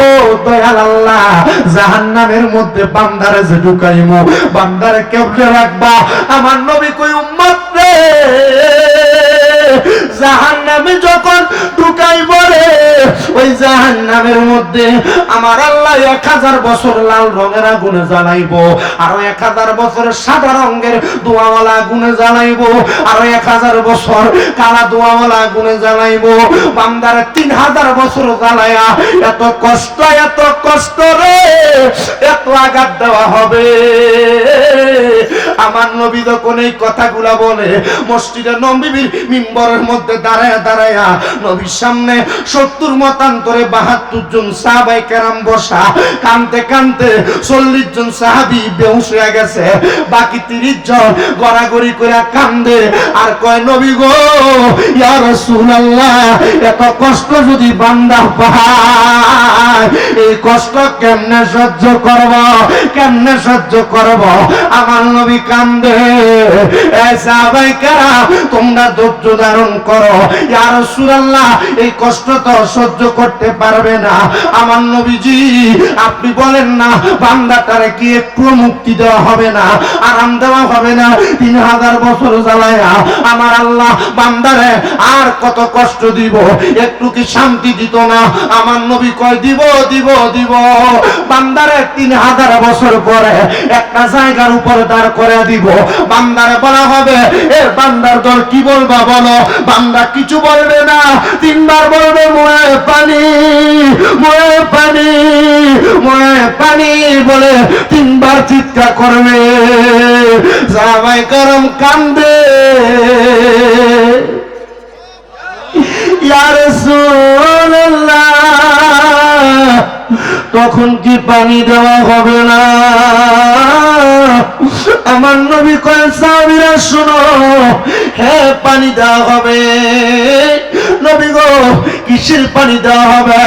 ও দয়াল আল্লাহ, জাহান্নামের মধ্যে বান্দারে যে ঢুকাইমু, বান্দারে কেমনে রাখবা? আমার নবী কই উম্মত রে, জাহান্নামে যখন ঢুকাইব রে, ওই জাহান্নামের মধ্যে আমার আল্লাহ 1000 বছর লাল রঙের আগুনে জ্বালাইবো, আর 1000 বছর সাদা রঙের ধোঁয়াওয়ালা আগুনে জ্বালাইবো, আর 1000 বছর কালা ধোঁয়াওয়ালা আগুনে জ্বালাইবো। বান্দারে 3000 বছর জ্বালায়া এত কষ্ট রে, এত আঘাত দেওয়া হবে। আমার নবী যখন এই কথাগুলা বলে, মসজিদে নববীর মিম্বরের মধ্যে দাঁড়ায়া দাঁড়ায়া নবীর সামনে 70 মতান্তরে 72 জন সাহাবায়ে কেরাম বসা, কানতে কানতে 40 জন সাহাবী বেহুশ হয়ে গেছে, বাকি 30 জন গড়াগড়ি করে কান্দে আর কয়, নবী গো, ইয়া রাসূলুল্লাহ, এত কষ্ট যদি বান্দা পায়, এই কষ্ট কেমনে সহ্য করব, কেমনে সহ্য করব? আমার নবী কান্দে। এই সাহাবায়ে কেরাম, তোমরা ধৈর্য ধারণ করো। ইয়া রাসূলুল্লাহ, এই কষ্ট তো সহ্য করতে পারবে না। আমার নবীজি, আপনি বলেন না, বান্দাটারে কি একটু মুক্তি দেওয়া হবে না, আরাম দেওয়া হবে না? 3000 বছর জ্বালায়া আমার আল্লাহ বান্দারে আর কত কষ্ট দিব, একটু কি শান্তি দিত না? আমার নবী কয়, দিব দিব দিব। বান্দারে 3000 বছর পরে একটা জায়গার উপরে দাঁড় করে দিব, বান্দারে বলা হবে, এর বান্দার দল কি বলবা বলো? বান্দা কিছু বলবে না, 3 বার বলবে, মোয়ে পানি, মোয়ে পানি, মোয়ে পানি বলে 3 বার চিৎকার করবে। সাহাবায়ে কেরাম কান্দে। ইয়া রাসূলুল্লাহ, তখন কি পানি দেওয়া হবে না? আমার নবী কয়, সাহাবীরা শোনো, হ্যাঁ পানি দেওয়া হবে। নবী গো, কিসের পানি দেওয়া হবে?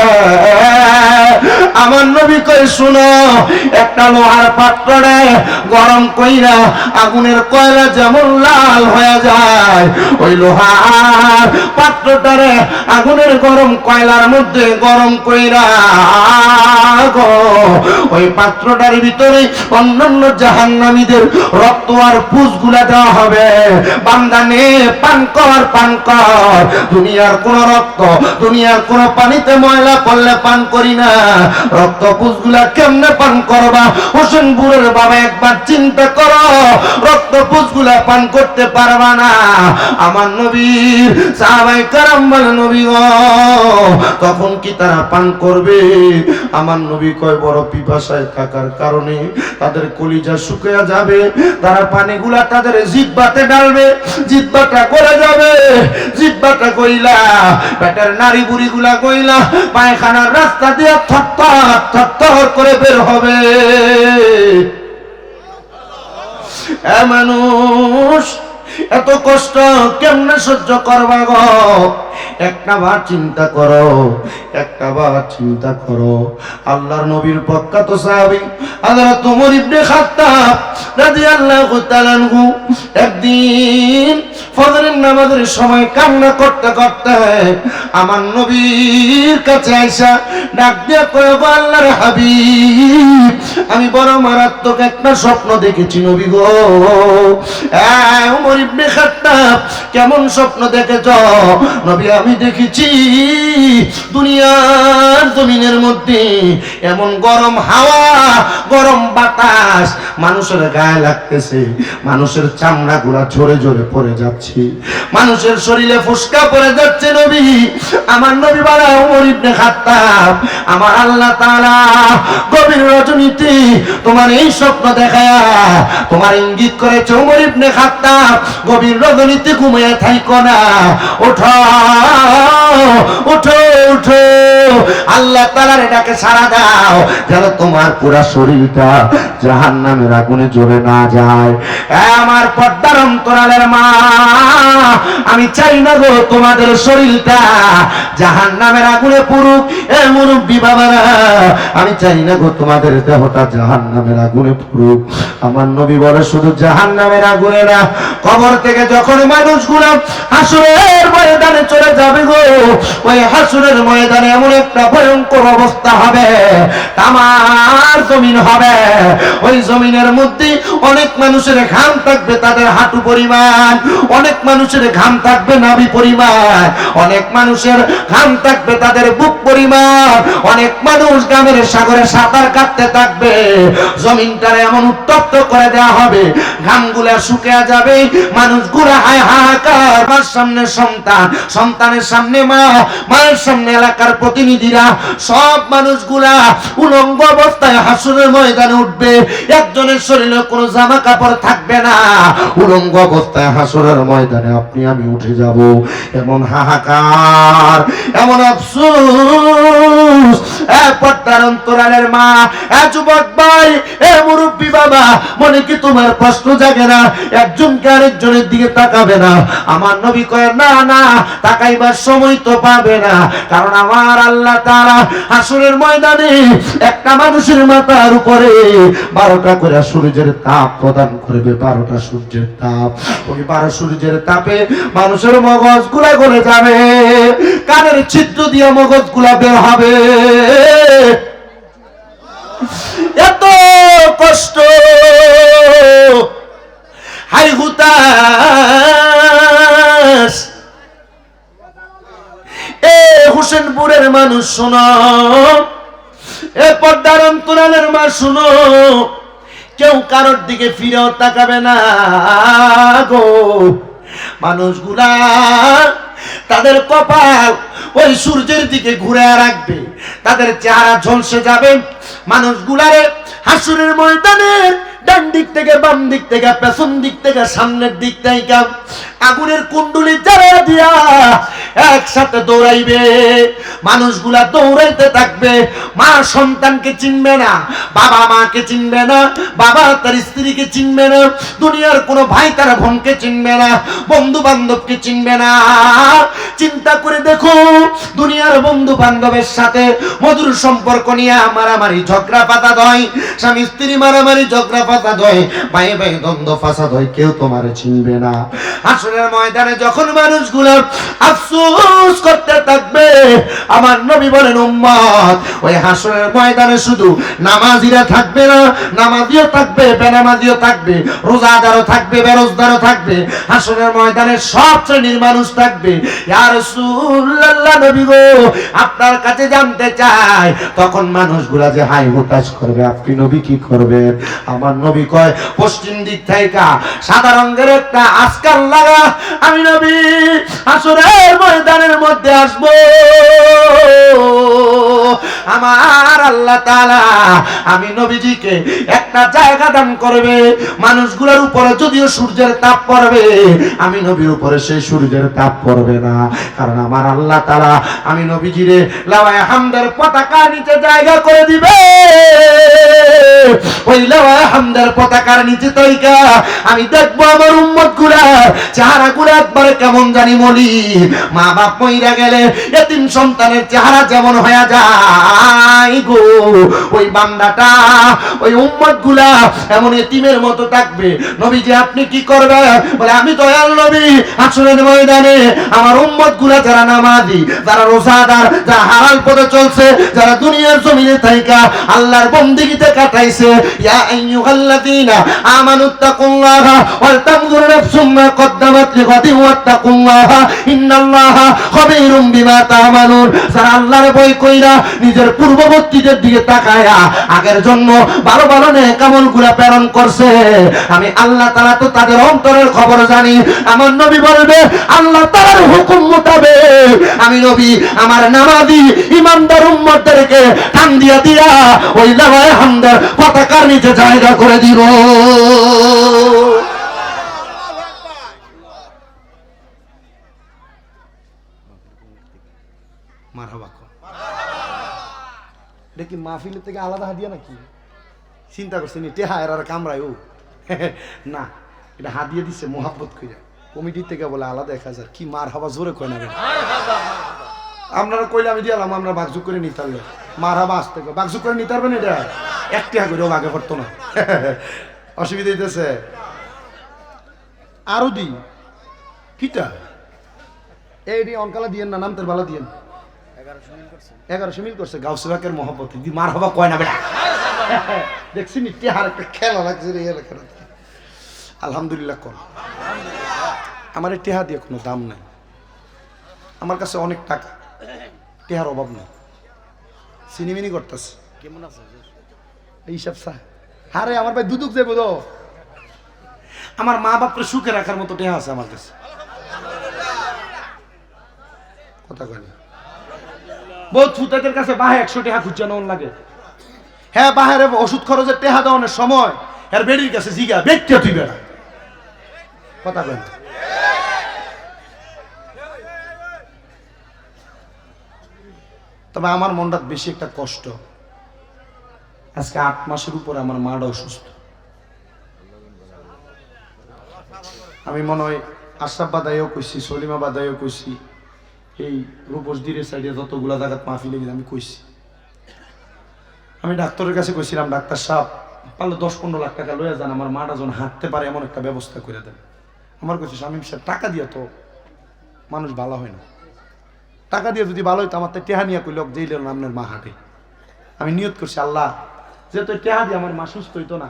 আমার নবী কয়, শোনো, একটা লোহার পাত্রে গরম কইরা আগুনের কয়লা যেমন লাল হয়ে যায়, ওই লোহার পাত্রটারে আগুনের গরম কয়লার মধ্যে গরম কইরা ওই পাত্রটার ভিতরে অন্যান্য জাহান্নামীদের রক্ত আর পুঁজগুলা দেওয়া হবে। বান্দা নে, পান কর, পান কর। দুনিয়ার কোন রক্ত, দুনিয়ার কোন পানিতে ময়লা পড়লে পান করি না, রক্ত পুঁজগুলা কেমনে পান করবা? হোসেনপুরের বাবা একবার চিন্তা করো, রক্ত পুঁজগুলা পান করতে পারবা না। আমার নবীর সাহাবায়ে কেরাম বলে, নবী গো, তখন কি তারা পান করবে? আমার নবী কয়, বড় পিপাসায় থাকার কারণে তাদের কলিজা শুকিয়ে যাবে, তারা পানিগুলা তাদের জিহ্বাতে ডালবে, জিহ্বাটা গলে যাবে, জিহ্বাটা গইলা পেটের নাড়ি বুড়িগুলা গইলা পায়খানার রাস্তা দিয়ে থরথর থরথর করে বের হবে। মানুষ এত কষ্ট কেমনে সহ্য করবা গো? একটা বার চিন্তা করো, একটা বার চিন্তা করো। আল্লাহর নবীর প্রখ্যাত সাহাবী হযরত ওমর ইবনে খাত্তাব রাদিয়াল্লাহু তাআলা আনহু একদিন ফজরের নামাজের সময় কান্না করতে করতে আমার নবীর কাছে আইসা ডাক দিয়ে কয়, আল্লাহর হাবিব, আমি বড় মারাত্মক একটা স্বপ্ন দেখেছি নবী গো। ওমর ইবনে খাত্তাব, কেমন স্বপ্ন দেখেছ? নবী, আমি দেখেছি দুনিয়ার জমিনের মধ্যে এমন গরম হাওয়া, গরম বাতাস মানুষের গায়ে লাগতেছে, মানুষের চামড়া গুলা ঝরে ঝরে পড়ে যাচ্ছে, মানুষের শরীরে ফুসকা পড়ে যাচ্ছে। নবী, আমার নবী বলে, ওমর ইবনে খাত্তাব, আমার আল্লাহ তাআলা গভীর রজনীতে তোমার এই স্বপ্ন দেখায়া তোমার ইঙ্গিত করেছে, ওমর ইবনে খাত্তাব, গভীর রজনীতে ঘুমিয়ে থাইকো না, ওঠো ওঠো ওঠো, আল্লাহ তাআলার ডাকে সাড়া দাও, যেন তোমার পুরা শরীরটা জাহান্নামের আগুনে জ্বলে না যায়। আমার পর্দার অন্তরালের মা, আমি চাই না গো তোমাদের শরীরটা জাহান্নামের আগুনে পুরুক। এ মুরব্বি বাবারা, আমি চাই না গো তোমাদের দেহটা জাহান্নামের আগুনে পুরুক। আমার নবী বলে শুধু জাহান্নামের আগুনে না, কবর থেকে যখন মানুষগুলো হাসরের ময়দানে চলে যাবে গো, ওই হাসরের ময়দানে এমন একটা ভয়ঙ্কর অবস্থা হবে, তামার জমিন হবে। ওই জমিনের মধ্যে অনেক মানুষের ঘাম থাকবে তাদের হাঁটু পরিমাণ, অনেক মানুষের ঘাম থাকবে নাভি পরিমাণ, অনেক মানুষের ঘাম থাকবে তাদের বুক পরিমাণ, অনেক মানুষ গ্রামের সাগরে সাঁতার কাটতে থাকবে। জমিনটারে এমন উত্তপ্ত করে দেওয়া হবে, ঘামগুলা শুকিয়ে যাবে, মানুষগুলা হায় হাহাকার। মার সামনে সন্তান, সন্তানের সামনে মা, মায়ের সামনে এলাকার প্রতিনিধিরা, সব মানুষগুলা উলঙ্গ অবস্থায় হাসরের ময়দানে উঠবে। একজনের শরীরে কোনো জামা কাপড় থাকবে না, উলঙ্গ অবস্থায় হাসরের ময়দানে আপনি আমি উঠে যাব। এমন হাহাকার, এমন আফসোস। পর্দার অন্তরালের মা, যুবক ভাই, মুরব্বী বাবা, মনে কি তোমার প্রশ্ন জাগে না? একজনকে আরেকজনের দিকে তাকাবে না? আমার নবী কয় না না, তাকাইবার সময় তো পাবে না, কারণ আমার আল্লাহ তাআলা হাসরের ময়দানে একটা মানুষের মাথার উপরে 12টা করে সূর্যের তাপ প্রদান করবে, 12টা সূর্যের তাপ। ওই 12 সূর্যের তাপে মানুষের মগজ গুলা গলে যাবে, কানের ছিদ্র দিয়ে মগজ গুলা বের হবে। এত কষ্ট, হাই হুতাশ। এ হোসেনপুরের মানুষ শোনো, এ পর্দার অন্তরালের মা শোনো, কেউ কারোর দিকে ফিরেও তাকাবে না গো। মানুষগুলা তাদের কপাল ওই সূর্যের দিকে ঘুরে রাখবে, তাদের চেহারা ঝলসে যাবে। মানুষগুলারে হাসরের ময়দানের ডান দিক থেকে, বাম দিক থেকে, পেছন দিক থেকে, সামনের দিক থেকে আগুনের কুণ্ডুলি জ্বালা দিয়া একসাথে দৌড়াইবে। মানুষগুলা দৌড়াইতে থাকবে। মা সন্তানকে চিনবে না, বাবা মাকে চিনবে না, বাবা তার স্ত্রীকে চিনবে না, দুনিয়ার কোনো ভাই তার বোনকে চিনবে না, বন্ধু বান্ধবকে চিনবে না। চিন্তা করে দেখো, দুনিয়ার বন্ধু বান্ধবের সাথে মধুর সম্পর্ক নিয়ে মারামারি ঝগড়া ফাসাদ হয়, স্বামী স্ত্রী মারামারি ঝগড়া ফাসাদ হয়, ভাই ভাই দ্বন্দ্ব ফাসাদ হয়, কেউ তোমার চিনবে না। হাসরের ময়দানে যখন মানুষগুলো আফসোস করতে থাকবে, আমার নবী বলেন উম্মত, ওই হাসরের ময়দানে শুধু নামাজিরা থাকবে না, নামাজিও থাকবে, বেনামাজিও থাকবে, রোজাদারও থাকবে, বেরোজদারও থাকবে। হাসরের ময়দানে সব শ্রেণীর মানুষ থাকবে। ইয়া রাসূলুল্লাহ, নবী গো, আপনার কাছে জানতে চাই, তখন মানুষগুলা যে হাই হুতাশ করবে, আপনি নবী কি করবেন? আমার নবী কয়, পশ্চিম দিক থেকে সাদা রঙের একটা আজকাল লাগা আমি নবী হাসরের ময়দানের মধ্যে আসব। আমার আল্লাহ তাআলা আমি নবীজিকে একটা জায়গা দান করবে, মানুষগুলোর উপরে যদিও সূর্যের তাপ পড়বে, আমি নবীর উপরে সেই সূর্যের তাপ পড়বে না, কারণ আমার আল্লাহ তাআলা আমি নবীজিরে লাওয়ায়ে হামদের পতাকা নিচে জায়গা করে দিবে। ওই লাওয়ায়ে হামদের পতাকার নিচে তৈকা আমি দেখবো আমার উম্মতগুলা চেহারাগুলো একবারে কেমন জানি মলি। মা বাপ মইরা গেলে এতিম সন্তানের চেহারা যেমন হয়ে যায় গো, ওই বান্দাটা, ওই উম্মতগুলা এমন এতিমের মতো থাকবে। নবীজি আপনি কি করবেন? বলে আমি দয়াল নবী হাসরের ময়দানে আমার উম্মতগুলা যারা নামাজি, যারা রোজাদার, যারা হালাল পথে চলছে, যারা দুনিয়ার জমিনে থাইকা আল্লাহর বন্দেগীতে কাটাইছে, ইয়া আইয়ুহাল্লাযীনা আমানুত্তাকুল্লাহা ওয়াল তানজুর নাফসুম মা কদ্দামাত লিগাদিন ওয়াত্তাকুল্লাহা ইন্নাল্লাহা খাবীরুম বিমা তা'মালুন। যারা আল্লাহর ভয় কইরা নিজের পূর্ববর্তীদের দিকে তাকায়া আগের জন্য ভালো ভালো নেক আমলগুলা প্রেরণ করছে, আমি আল্লাহ তাআলা তো তাদের অন্তরের খবর জানি। আমার নবী বলবে আল্লাহ তাআলার হুকুম মোতাবেক আমি নবী আমার নামাজি ইমানদার উম্মতদেরকে টান দিয়া দিয়া ওই লাওয়ায়ে হামদের পতাকার নিচে জায়গা করে দিব। মারহাবা। এটা কি মাহফিলের থেকে আলাদা হাদিয়া নাকি? চিন্তা করছেন টেহা এর আর কামড়ায় ও না, এটা হাদিয়া দিচ্ছে মোহাব্বত করে কমিটির থেকে বলে আলাদা 1000। কি মার হাবা জোরে কয় না আপনারা কইলে আমি দিলাম, আমরা বাগজুগ করে নিতে পারলে মার হাবা আসতে বাগজুগ করে নিতে পারবেন। এটা 1 টাকা করেও আগে পড়তো না। অসুবিধা হইতেছে আরো দি কিটা এই অনকালা দিয়েন না, নামতের বালা দিয়েন। 1100 মিল করছে গাউসে পাকের মহব্বত দি মার হাবা কয় না বেটা। দেখছি নি টেহার একটা খেলা লাগছে রে খেলা। আলহামদুলিল্লাহ কর, আমার এই টেহা দিয়ে কোনো দাম নাই, আমার কাছে অনেক টাকা, টেহার অভাব নেই। সিনেমিনি করতেছে কেমন আছে এইসব সা হারে আমার ভাই দুদুক যাবো তো, আমার মা বাপরে সুখে রাখার মতো টেহা আছে আমার কাছে। কথা কয় না বহুত ফুতাদের কাছে বাহে 100 টাকা খুঁজছে না লাগে। হ্যাঁ বাহারে ওষুধ খরচের টেহা দেওয়ানোর সময় আর বেডির কাছে জিগা বেটতে তুই বেড়া। কথা কয় না। তবে আমার মনটা বেশি একটা কষ্ট, আজকে 8 মাসের উপরে আমার মাটা অসুস্থ। আমি মনে হয় আশরাফ বাদাইও কইছি, সলিমা বাদাইও কইছি, এই রূপসদিরের সাইডে যতগুলা জায়গাত মাহফিলে গেছে আমি কইছি। আমি ডাক্তারের কাছে কইছিলাম, ডাক্তার সাহেব পারলে 10-15 লাখ টাকা লইয়া যান, আমার মাটা যেন হাঁটতে পারে এমন একটা ব্যবস্থা করে দেন। আমার কইছে শামীম সাহেব টাকা দিয়ে তো মানুষ ভালো হয় না, টাকা দিয়ে যদি ভালো হইতো আমার তো টেহা নিয়ে কইল যেইল আপনার মা হাঁটে। আমি নিয়ত করছি আল্লাহ যেহেতু টেহা দিয়ে আমার মা সুস্থ হইতো না,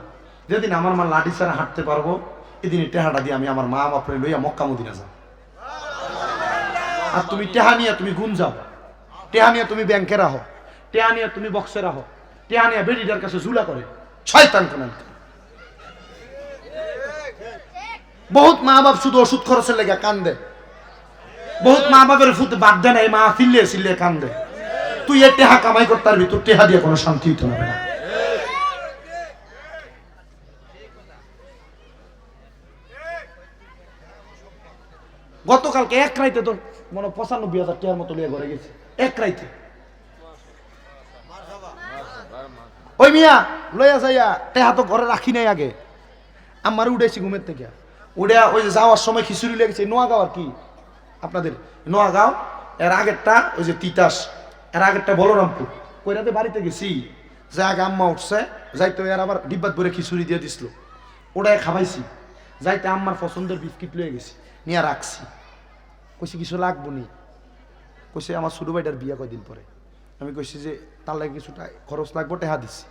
যেদিন আমার মা লাঠি ছাড়া হাঁটতে পারবো এদিন টেহাটা দিয়ে আমি আমার মা বাপরে লইয়া মক্কা মদিনা যাও। আর তুমি টেহা নিয়ে তুমি গুণ যাও, টেহা নিয়ে তুমি ব্যাংকে রাখো, টেহা নিয়ে তুমি বক্সে রাখো, টেহা নিয়ে বেডিটার কাছে ঝুলা করে শয়তান কোন। বহুত মা বাপ শুধু ওষুধ খরচের লেগে কান্দে, বহুত মা বাপের ফুট বাদ দেয় না, এই মা ফিরলে সিলে কান্দে। তুই এর টেহা কামাই করতে পারবি, তোর টেহা দিয়ে কোনো শান্তি হইতে হবে না। গতকালকে এক রাইতে তো মনে 95,000 টাকার মতো লিয়ে ঘরে গেছে এক রাইতে। ওই মিয়া লইয়া যাইয়া টেহা তো ঘরে রাখি নাই, আগে আমার উঠেছি ঘুমের থেকে উঠে ওই যে যাওয়ার সময় খিচুড়ি লেগেছে। নোয়াগাঁও আর কি আপনাদের নোয়াগাঁও, এর আগেরটা ওই যে তিতাস, এর আগেরটা বলরামপুর। কইরাতে বাড়িতে গেছি, যে আগে আম্মা উঠছে যাইতে এর আবার ডিব্বাত ভরে খিচুড়ি দিয়ে দিছিল, ওটাই খাবাইছি। যাইতে আম্মার পছন্দের বিস্কিট লয়ে গেছি, নিয়ে রাখছি। কইছি কিছু লাগবো নি, কইছে আমার ছোট ভাইটার বিয়া কয়দিন পরে। আমি কইছি যে তার লাগে কিছুটা খরচ লাগবো, টেহা দিছি।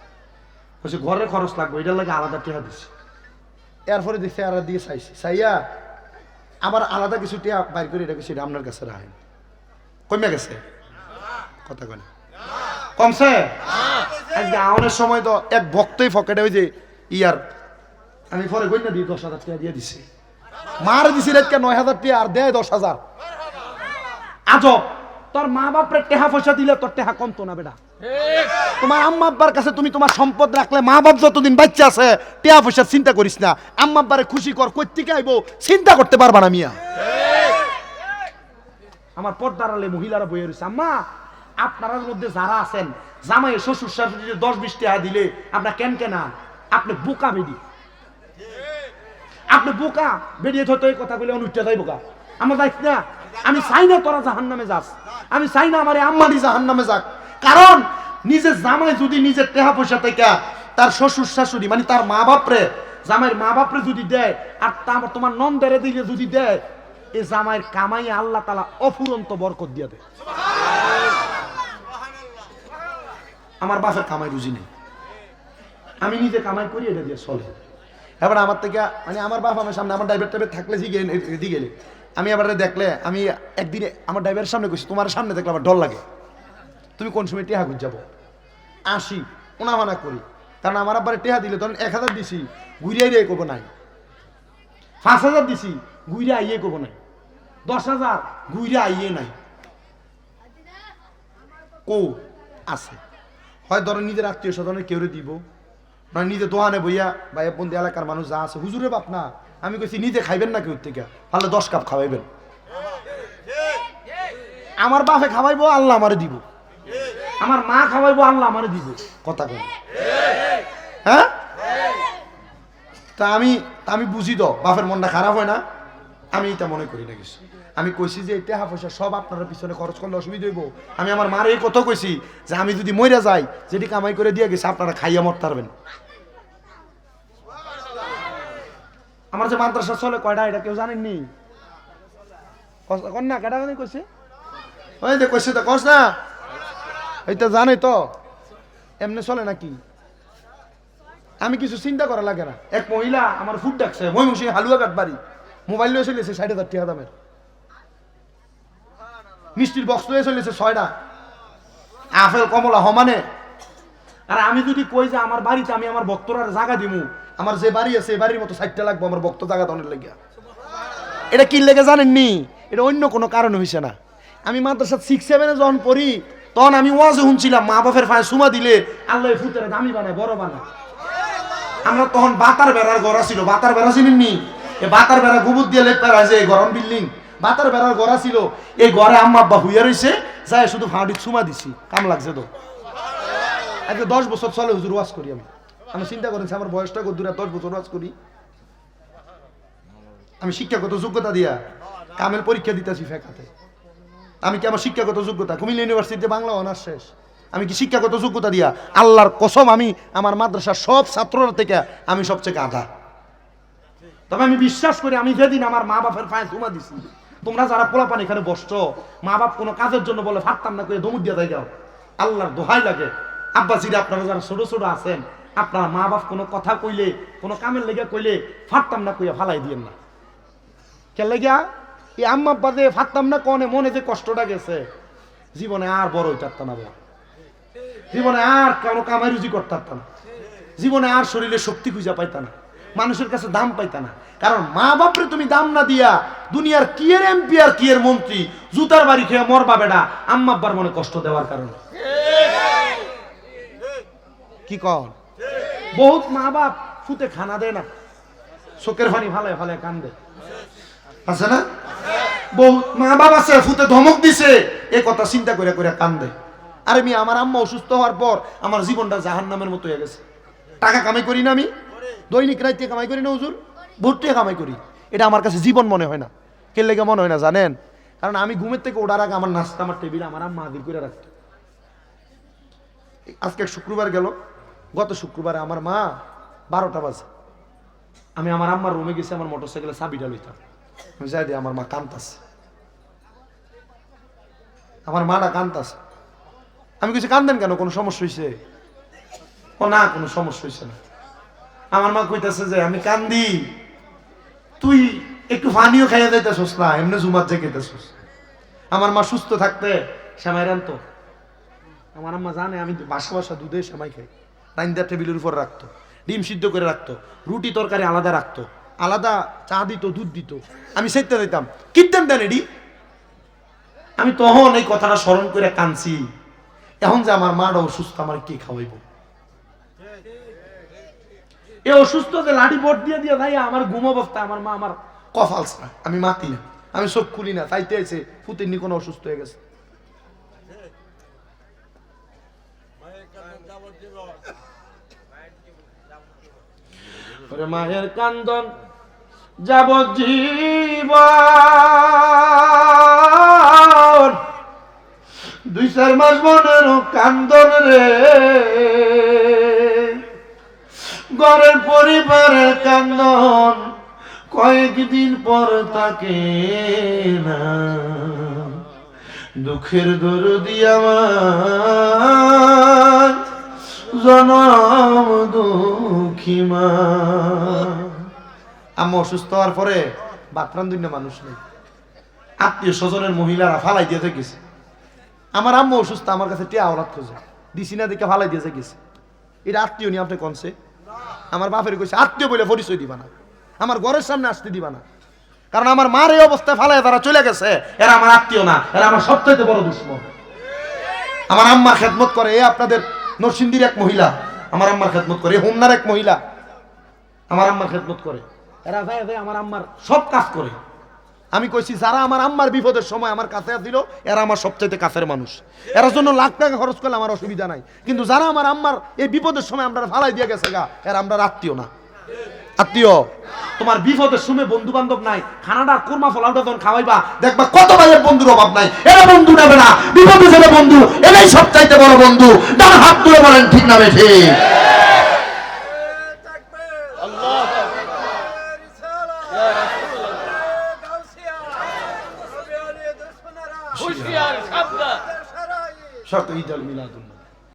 কইছে ঘরের খরচ লাগবো, এটার লাগে আলাদা টেহা দিছি। এরপরে দেখছি আর দিয়ে চাইছি, চাইয়া আবার আলাদা কিছু টেহা বাইর করে এটা কইছি আপনার কাছে রাখেন। কমে গেছে কথা কয় না, কমছে। আজকে আওয়ানোর সময় তো এক ভক্তই পকেটে ওই যে ইয়ার আমি পরে গইনা দিয়ে 10,000 টাকা দিয়ে দিছি। মার দিছি রেটকে 9,000 টাকা আর দেয় 10,000। আজব, তোর মা বাপরে টেহা পয়সা দিলে তোর টেহা কমতো না বেটা। তোমার আম্মা আব্বার কাছে তুমি তোমার সম্পদ রাখলে, মা বাপ যতদিন বাচ্চা আছে টেহা পয়সা চিন্তা করিস না। আম্মা আব্বারে খুশি কর, কই থেকে আইবো চিন্তা করতে পারবা না মিয়া। আমার পর্দার আলে মহিলারা বইয়ে রয়েছে, আম্মা আপনার মধ্যে যারা আছেন জামাই শ্বশুর শাশুড়ি 10-20 টাকা দিলে আপনার কেন কেনা, আপনি বোকা বেডি, আপনি বোকা বেরিয়ে হয়তো এই কথা বলে অনুষ্ঠিত হয় বোকা। আমার যাইস না, আমি চাই না তোরা জাহান নামে যাস, আমি চাই না আমার আম্মাদি জাহান নামে যাক। কারণ নিজের জামাই যদি নিজের টেহা পয়সা থেকে তার শ্বশুর শাশুড়ি মানে তার মা বাপরে, জামাইয়ের মা বাপরে যদি দেয় আর তারপর তোমার নন্দেরে দিলে যদি দেয়, এই জামাইয়ের কামাই আল্লাহ তাআলা অফুরন্ত বরকত দিয়ে দেয়। আমার বাপের কামাই বুঝি নেই, আমি নিজে কামাই করি, এটা দিয়ে চলে। এবার আমার থেকে মানে আমার বাপ আমার সামনে আমার ড্রাইভার টাইভার থাকলে দিয়ে গেলে আমি আবার দেখলে আমি একদিনে আমার ড্রাইভারের সামনে কইছি, তোমার সামনে দেখলে আমার ডর লাগে, তুমি কোন সময় টেহা খুঁজ যাবো। আসি ওনামানা করি, কারণ আমার আবার টেহা দিলে ধরেন 1,000 দিছি ঘুরে আইয়ে করবো নাই, 5,000 দিছি ঘুরে আইয়ে করবো নাই, 10,000 ঘুরে আইয়ে নাই, কো আছে হয় ধরেন নিজের আত্মীয় স্বজনের কেউ দিব, না নিজে দোকানে বইয়া বা বন্ধু এলাকার মানুষ যা আছে হুজুরে বাপ না, আমি কইছি নিজে খাইবেন না কেউ থেকে, তাহলে 10 কাপ খাওয়াইবেন। আমার বাপে খাওয়াইবো, আল্লাহ আমারে দিব। আমার মা খাওয়াইবো, আল্লাহ আমারে দিব। কথা কই হ্যাঁ? তা আমি বুঝি তো বাপের মনটা খারাপ হয় না, আমি এটা মনে করি না কিছু। আমি কইছি যে টাকা পয়সা সব আপনারা পিছনে খরচ করলে অসুবিধা হইব। আমি আমার মার এই কথা কইছি যে আমি যদি মইরা যাই, যেটি কামাই করে দিয়ে গেছি আপনারা খাইয়া মরতে পারবেন। আমার যে মাদ্রাসা চলে কয়টা এটা কেউ জানেননি? কন না কেটা জানি কইছে? ওই যে কইছে তো কস না, এইটা জানে তো এমনি চলে নাকি? আমি কিছু চিন্তা করা লাগে না। এক মহিলা আমার ফুড ডাকছে, ময়মনসিং হালুয়া কাট বাড়ি, মোবাইল লয়ে চলেছে ৬০,০০০ টাকা দামের, মিষ্টির বক্স লয়ে চলেছে ৬টা, আপেল কমলা সমানে। আর আমি যদি কই যে আমার বাড়িতে আমি আমার ভক্তরা জায়গা দিমু, আমার যে বাড়ি আছে এই বাড়ির মতো ৬০টা লাগবো আমার ভক্ত জায়গা দনের লাগিয়া। এটা কি লেগে জানেননি? এটা অন্য কোনো কারণ হইছে না। আমি মাদ্রাসা 6-7 যখন পড়ি তখন আমি ওয়াজে শুনছিলাম মা বাপের পায়ে সুমা দিলে আল্লাহ ফুতের দামি বানায়, বড় বানায়। আমরা তখন বাতার বেড়ার গড়া ছিল, বাতার বেড়া চিনেননি? এই বাতার বেড়া গোবর দিয়ে লেপ পেরা যে গরম বিল্ডিং, বাতার বেড়ার গড়া ছিল। এই ঘরে আম্মা আব্বা হুইয়া রয়েছে, যাই শুধু ফাঁড়ি সুমা দিছি, কাম লাগছে তো। আজকে 10 বছর চলে হুজুর ওয়াজ করি। আমি চিন্তা করেছি আমার বয়সটা কত দূরে, 10 বছর ওয়াজ করি। আমি শিক্ষাগত যোগ্যতা দিয়া কামেল পরীক্ষা দিতেছি ফেকাতে। আমি কি আমার শিক্ষাগত যোগ্যতা কুমিল্লা ইউনিভার্সিটিতে বাংলা অনার্স শেষ, আমি কি শিক্ষাগত যোগ্যতা দিয়া আল্লাহর কসম আমি আমার মাদ্রাসার সব ছাত্ররা থেকে আমি সবচেয়ে গাধা। তবে আমি বিশ্বাস করি আমি যেদিন আমার মা বাপের পায়ে চুমা দিছি, তোমরা যারা পোলাপান এখানে বসছো, মা বাপ কোনো কাজের জন্য বলে ফাটতাম না করে দমুদ দিয়ে দেয় যাও, আল্লাহর দোহাই লাগে। আব্বাসিরা আপনারা যারা ছোট ছোট আছেন, আপনারা মা বাপ কোনো কথা কইলে, কোনো কামের লেগে কইলে ফাটতাম না কইয়া ফালাই দিয়েন না। কে লেগা এই আম্মা আব্বা যে ফাটতাম না কনে মনে যে কষ্টটা গেছে, জীবনে আর বড় হইতে পারতাম না, জীবনে আর কোনো কামাই রুজি করতে পারতাম না, জীবনে আর শরীরে শক্তি খুঁজা পাইতা না, মানুষের কাছে দাম পাইতা না। কারণ মা বাপরে তুমি দাম না দিয়া দুনিয়ার কি এর এমপি আর কি এর মন্ত্রী জুতার বাড়ি খেয়ে মরবা বেটা, আম্মা আব্বার মনে কষ্ট দেওয়ার কারণে। কি কর বহুত মা বাপ ফুতে খানা দেয় না, চোখের পানি ফালে ফালে কান্দে, আছে না? বহুত মা বাপ আছে ফুতে ধমক দিছে, এ কথা চিন্তা করে করে কান্দে। আরে আমি আমার আম্মা অসুস্থ হওয়ার পর আমার জীবনটা জাহান্নামের মতো হয়ে গেছে। টাকা কামাই করি না আমি, দৈনিক রাইতে কামাই করি না হুজুর, ভোরটিয়া কামাই করি। এটা আমার কাছে জীবন মনে হয় না। কে লেগে মনে হয় না জানেন? কারণ আমি ঘুমের থেকে ওঠার আগে আমার নাস্তা আমার টেবিলে আমার আম্মা হাজির করে রাখতো। আজকে শুক্রবার গেল, গত শুক্রবারে আমার মা 12টা বাজে, আমি আমার আম্মার রুমে গেছি, আমার মোটরসাইকেলে চাবিটা লইতাম, আমি যাই দিই আমার মা কান্তাছে, আমার মাটা কান্তাছে। আমি কিছু কান্দেন কেন, কোনো সমস্যা হয়েছে? ও না, কোনো সমস্যা হয়েছে না। আমার মা কইতাছে যে আমি কান্দি, তুই একটু পানিও খাইয়া যাইতেছস না, এমনি জুমার যে খেতেছস। আমার মা সুস্থ থাকতে সেমাই রানতো। আমার আম্মা জানে আমি বাসা বাসা দুধে সেমাই খাই, রাইন্দা টেবিলের উপর রাখতো, ডিম সিদ্ধ করে রাখতো, রুটি তরকারি আলাদা রাখতো, আলাদা চা দিত, দুধ দিত, আমি সেটা দিতাম। কিনতেন দেন এডি। আমি তখন এই কথাটা স্মরণ করে কাঁদছি, এখন যে আমার মাটা অসুস্থ, আমার কে খাওয়াইব? এই অসুস্থ যে লাঠি বোট দিয়ে দিয়ে ভাই আমার ঘুম অবস্থা, আমার মা আমার কফাল ছাড়া, আমি মাতি না, আমি চোখ খুলি না, তাইতে আছে পুতিনি কোনো অসুস্থ হয়ে গেছে। মায়ের কান্দন যাবজ্জীবন, 2-4 মাস মনের কান্দন রে, ঘরের পরিবারের কান্দন কয়েকদিন পর থাকে না, দুঃখের দরদি আমার জনম দুঃখী মা। আম্মা অসুস্থ হওয়ার পরে বাতরান দুনিয়া মানুষ নেই, আত্মীয় স্বজনের মহিলারা ফালাই দিয়ে গেছে। আমার আম্মা অসুস্থ, আমার কাছে টিয়া আওলাদ খোঁজে, দিছি না দেখে ফালাই দিয়ে গেছে। এটা আত্মীয় নিয়ে আপনি কনছে? আমার বাপের কইছে আত্মীয় বলে পরিচয় দিবা না, আমার ঘরের সামনে আসতে দিবা না, কারণ আমার মার এই অবস্থায় ফালাই তারা চলে গেছে, এরা আমার আত্মীয় না, এরা আমার সবচেয়ে বড় দুশ্মন। আমার আম্মার খেদমত করে, এ আপনাদের নরসিংদীর এক মহিলা আমার আম্মার খেদমত করে, হোমনার এক মহিলা আমার আম্মার খেদমত করে, এরা ভাই ভাই আমার আম্মার সব কাজ করে। আমি কইছি যারা আমার আম্মার বিপদের সময় আমার কাছে আসছিল এরা আমার সবচাইতে কাছের মানুষ, এর জন্য লাখ টাকা খরচ করলে আমার অসুবিধা নাই। কিন্তু যারা আমার আম্মার এই বিপদের সময় আমরা ফালাই দিয়ে গেছে গা, এরা আমরা আত্মীয় না। আত্মীয় তোমার বিপদের সময় বন্ধু বান্ধব নাই, খানাটা কুরমা ফলাওটা যখন খাওয়াইবা দেখবা কত ভাইয়ের বন্ধুর অভাব নাই, এরা বন্ধু নেবে না, বিপদে যাবে বন্ধু, এরাই সবচাইতে বড় বন্ধু। তার হাত তুলে বলেন ঠিক না বেঠি? শত ঈদ আল মিলাদুন